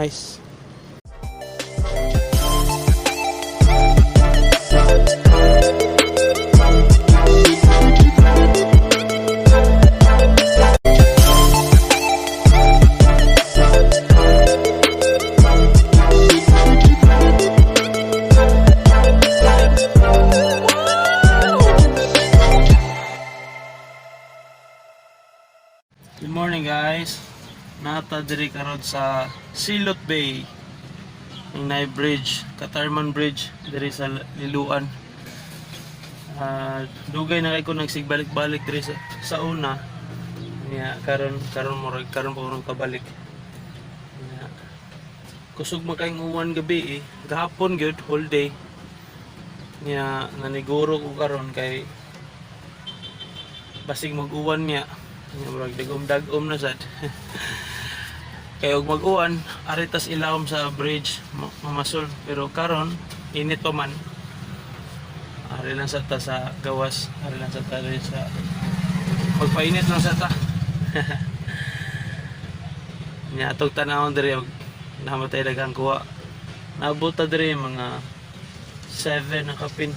Nice. Good morning guys. Nata diri karon sa Silot Bay. Ang Nay Bridge, Katarman Bridge diri sa Liluan. Dugay na kay ko nagsigbalik-balik diri sa una. Niya karon po nang kabalik. Niya, kusog makayong uwan gabi gahapon gyud whole day. Niya naniguro ko karon kay basig mag-uwan niya. Murag dagom na sad. Kaya og mag-uwan, aritas ilawom sa bridge mamasol, pero karon init pa man. Ari lang sa ta sa gawas, ari lang sa ta sa magpainit lang sa ta. Nya atog tanawon diri og namatay daghang kuha. Naabot ta diri mga 7 na kapin.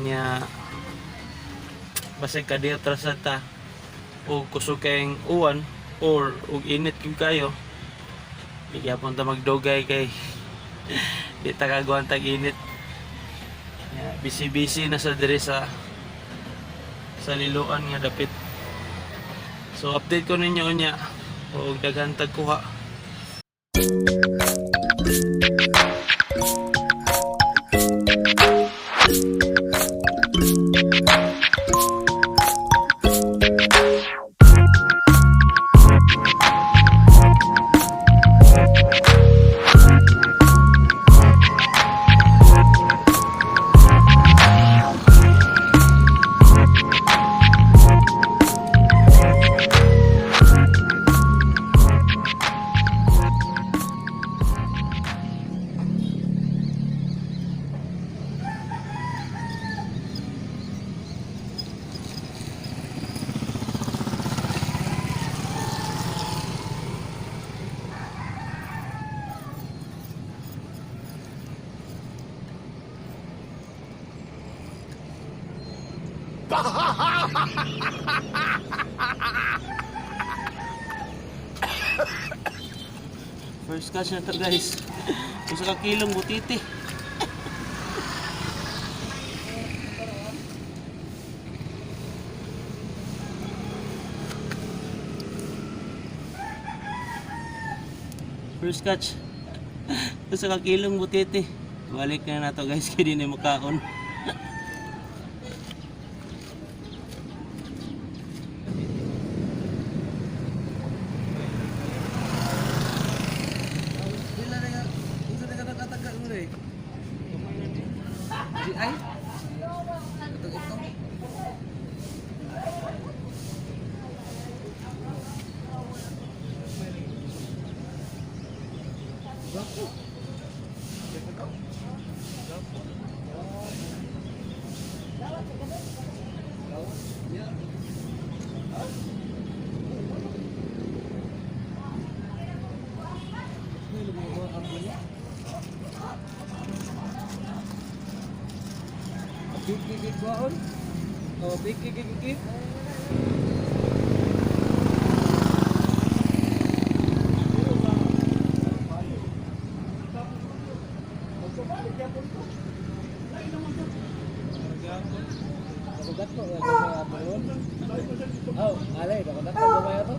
Nya basig kadiyot ra sa ta o kusog kayong uwan or ug init gyud kayo, bigyan ta magdugay kay di ta kagawan tag init. Busy na sa diri sa Liluan nga dapit. So update ko ninyo nya og daghan tag kuha. First catch na ito guys. Gusto ka kilong butiti. First catch. Gusto ka kilong butiti. Balik na to guys, kaya di na makaon. Ay? Big baon. Oh, big. Dapat ko oh, alay, dapat ko gamay ato.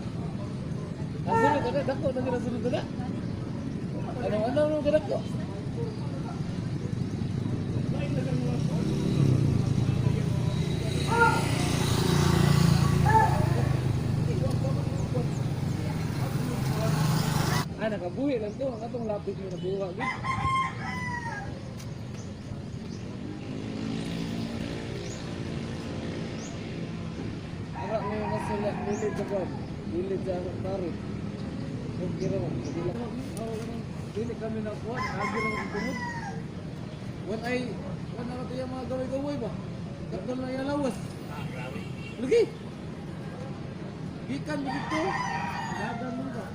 Asunod kada dako na gina sunod kada. Ano ganap ko? Nakabuhi lang to. Ang atong lapis mo nabuha. Ara mo yung nasulat nilid sa kwan. Nilid sa pare. Kung kira mo. Dili kami na kwan. Lagi lang ang tumod. Wan na natin yung mga gaway-gaway ba? Katol na yung lawas. Lagi! Gikan begitu. Dagan mo ba?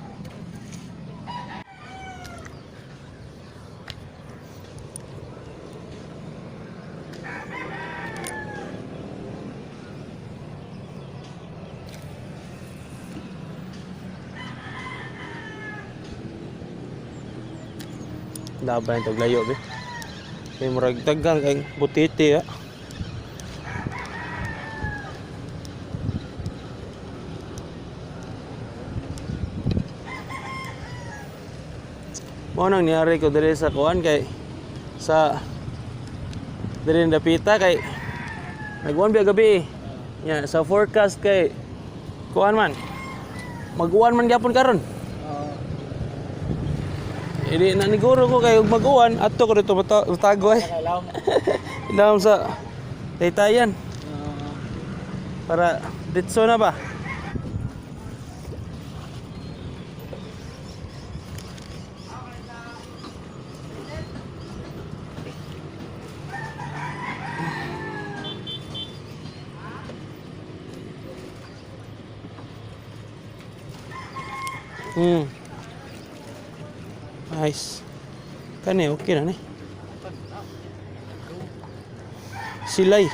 Laban ito layo be. Kay murag dagang kay butiti ya. Mo nang niyari ko diri sa kuan kay sa diri dapita kay nagwan biya gabi. Ya sa forecast kay kuan man. Mag-uwan man gyapon karon. Hindi na niguro ko kayo mag-uwan ato ko dito matago eh. Ilawom sa taytayan. Para ditso na ba? Nice. Kani okay na ni. Silay.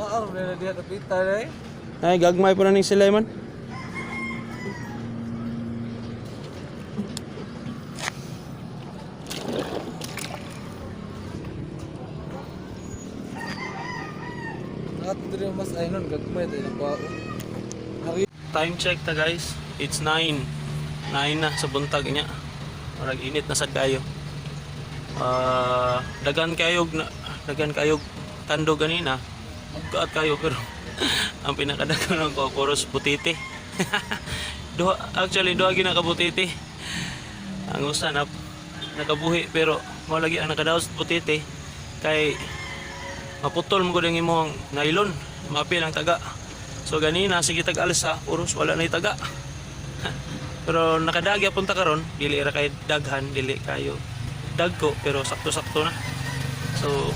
Naar na dia kapita dai. Ay gagmay po na ning silay man. At diri mas aynon gagmay tayo na kwao. Time check ta guys. It's 9. 9 na sa buntag niya. Marag init na sad kayo. Dagan kayog tando ganina. Magkaat kayo pero ang pinakadagan ko puros butiti. Actually duha gina ka butiti. Ang usa na nakabuhi pero mo lagi ang nakadaos butiti kay maputol mo gud ang imong nylon, mapil ang taga. So ganina sige tag-alsa, puros wala na taga. Pero nakadagya punta karon, dili ra kay daghan, dili kayo dagko pero sakto-sakto na. So